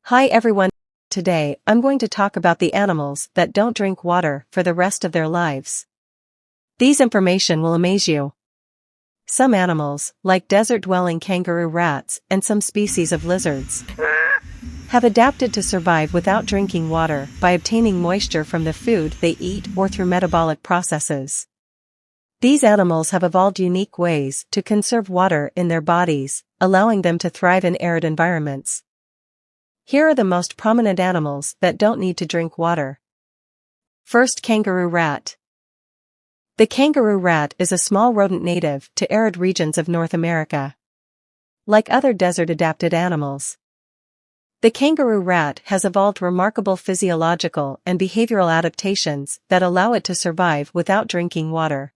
Hi everyone. Today, I'm going to talk about the animals that don't drink water for the rest of their lives. These information will amaze you. Some animals, like desert-dwelling kangaroo rats and some species of lizards, have adapted to survive without drinking water by obtaining moisture from the food they eat or through metabolic processes. These animals have evolved unique ways to conserve water in their bodies, allowing them to thrive in arid environments. Here are the most prominent animals that don't need to drink water. First, kangaroo rat. The kangaroo rat is a small rodent native to arid regions of North America. Like other desert-adapted animals, the kangaroo rat has evolved remarkable physiological and behavioral adaptations that allow it to survive without drinking water.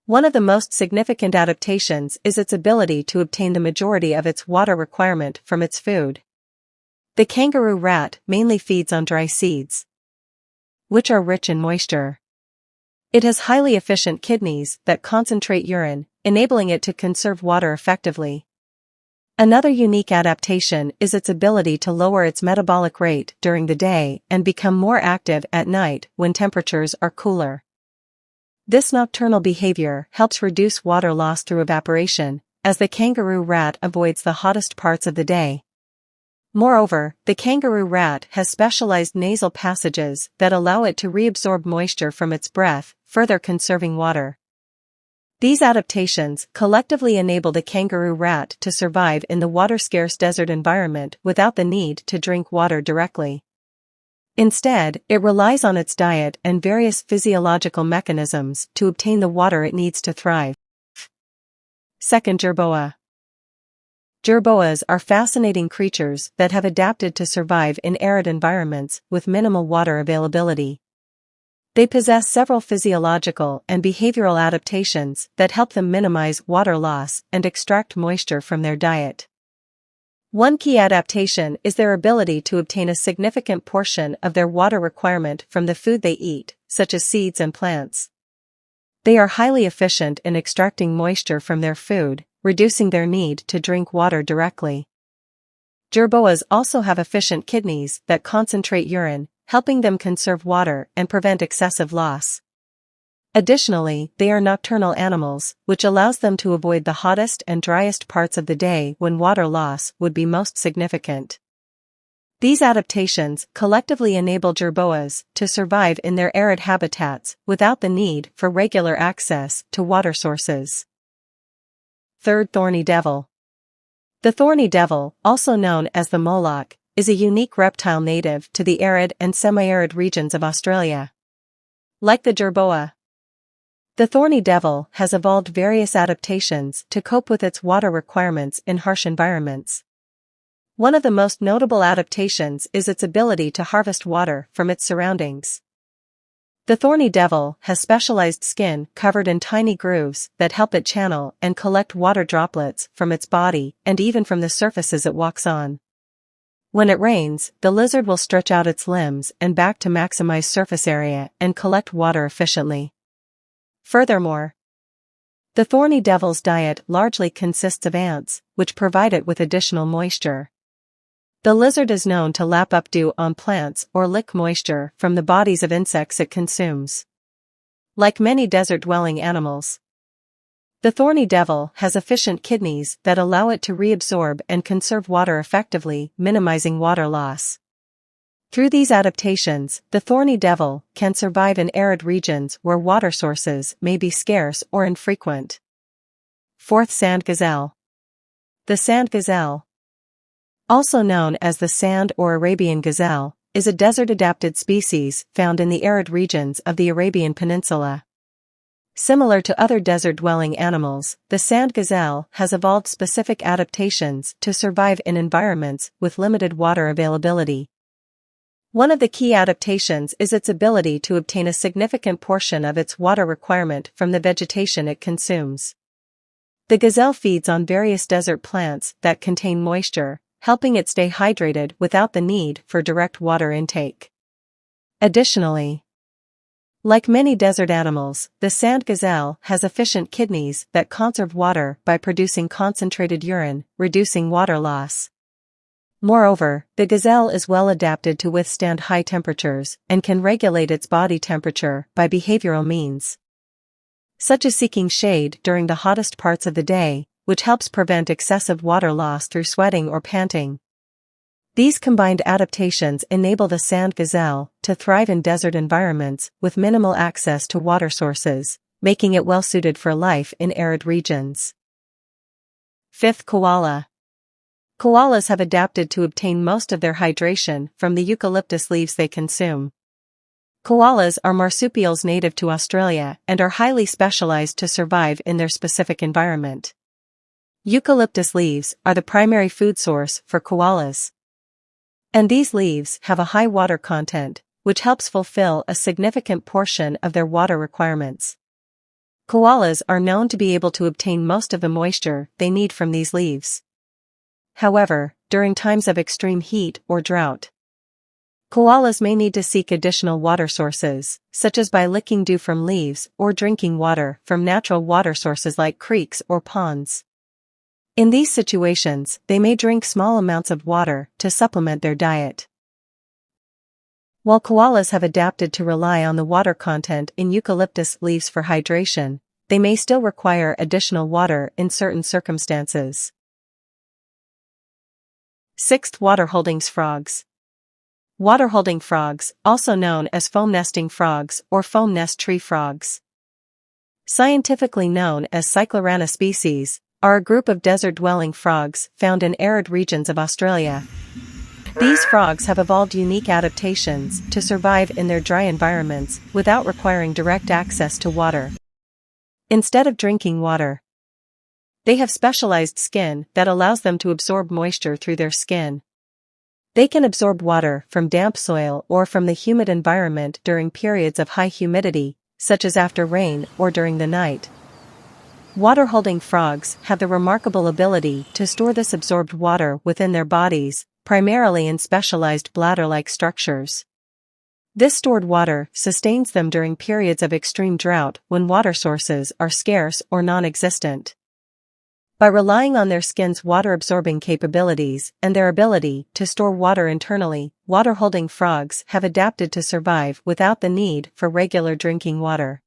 One of the most significant adaptations is its ability to obtain the majority of its water requirement from its food. The kangaroo rat mainly feeds on dry seeds, which are rich in moisture. It has highly efficient kidneys that concentrate urine, enabling it to conserve water effectively. Another unique adaptation is its ability to lower its metabolic rate during the day and become more active at night when temperatures are cooler. This nocturnal behavior helps reduce water loss through evaporation, as the kangaroo rat avoids the hottest parts of the day. Moreover, the kangaroo rat has specialized nasal passages that allow it to reabsorb moisture from its breath, further conserving water. These adaptations collectively enable the kangaroo rat to survive in the water-scarce desert environment without the need to drink water directly. Instead, it relies on its diet and various physiological mechanisms to obtain the water it needs to thrive. Second, jerboa. Jerboas are fascinating creatures that have adapted to survive in arid environments with minimal water availability. They possess several physiological and behavioral adaptations that help them minimize water loss and extract moisture from their diet. One key adaptation is their ability to obtain a significant portion of their water requirement from the food they eat, such as seeds and plants. They are highly efficient in extracting moisture from their food, reducing their need to drink water directly. Jerboas also have efficient kidneys that concentrate urine, helping them conserve water and prevent excessive loss. Additionally, they are nocturnal animals, which allows them to avoid the hottest and driest parts of the day when water loss would be most significant. These adaptations collectively enable jerboas to survive in their arid habitats without the need for regular access to water sources. Third, thorny devil. The thorny devil, also known as the moloch, is a unique reptile native to the arid and semi-arid regions of Australia. Like the jerboa, the thorny devil has evolved various adaptations to cope with its water requirements in harsh environments. One of the most notable adaptations is its ability to harvest water from its surroundings. The thorny devil has specialized skin covered in tiny grooves that help it channel and collect water droplets from its body and even from the surfaces it walks on. When it rains, the lizard will stretch out its limbs and back to maximize surface area and collect water efficiently. Furthermore, the thorny devil's diet largely consists of ants, which provide it with additional moisture. The lizard is known to lap up dew on plants or lick moisture from the bodies of insects it consumes. Like many desert-dwelling animals, the thorny devil has efficient kidneys that allow it to reabsorb and conserve water effectively, minimizing water loss. Through these adaptations, the thorny devil can survive in arid regions where water sources may be scarce or infrequent. Fourth, sand gazelle. The sand gazelle, also known as the sand or Arabian gazelle, is a desert-adapted species found in the arid regions of the Arabian Peninsula. Similar to other desert-dwelling animals, the sand gazelle has evolved specific adaptations to survive in environments with limited water availability. One of the key adaptations is its ability to obtain a significant portion of its water requirement from the vegetation it consumes. The gazelle feeds on various desert plants that contain moisture, helping it stay hydrated without the need for direct water intake. Additionally, like many desert animals, the sand gazelle has efficient kidneys that conserve water by producing concentrated urine, reducing water loss. Moreover, the gazelle is well adapted to withstand high temperatures and can regulate its body temperature by behavioral means, such as seeking shade during the hottest parts of the day, which helps prevent excessive water loss through sweating or panting. These combined adaptations enable the sand gazelle to thrive in desert environments with minimal access to water sources, making it well suited for life in arid regions. 5th, koala. Koalas have adapted to obtain most of their hydration from the eucalyptus leaves they consume. Koalas are marsupials native to Australia and are highly specialized to survive in their specific environment. Eucalyptus leaves are the primary food source for koalas, and these leaves have a high water content, which helps fulfill a significant portion of their water requirements. Koalas are known to be able to obtain most of the moisture they need from these leaves. However, during times of extreme heat or drought, koalas may need to seek additional water sources, such as by licking dew from leaves or drinking water from natural water sources like creeks or ponds. In these situations, they may drink small amounts of water to supplement their diet. While koalas have adapted to rely on the water content in eucalyptus leaves for hydration, they may still require additional water in certain circumstances. 6th, water-holding frogs. Water-holding frogs, also known as foam-nesting frogs or foam nest tree frogs, scientifically known as Cyclorana species, are a group of desert-dwelling frogs found in arid regions of Australia. These frogs have evolved unique adaptations to survive in their dry environments without requiring direct access to water. Instead of drinking water, they have specialized skin that allows them to absorb moisture through their skin. They can absorb water from damp soil or from the humid environment during periods of high humidity, such as after rain or during the night. Water-holding frogs have the remarkable ability to store this absorbed water within their bodies, primarily in specialized bladder-like structures. This stored water sustains them during periods of extreme drought when water sources are scarce or non-existent. By relying on their skin's water-absorbing capabilities and their ability to store water internally, water-holding frogs have adapted to survive without the need for regular drinking water.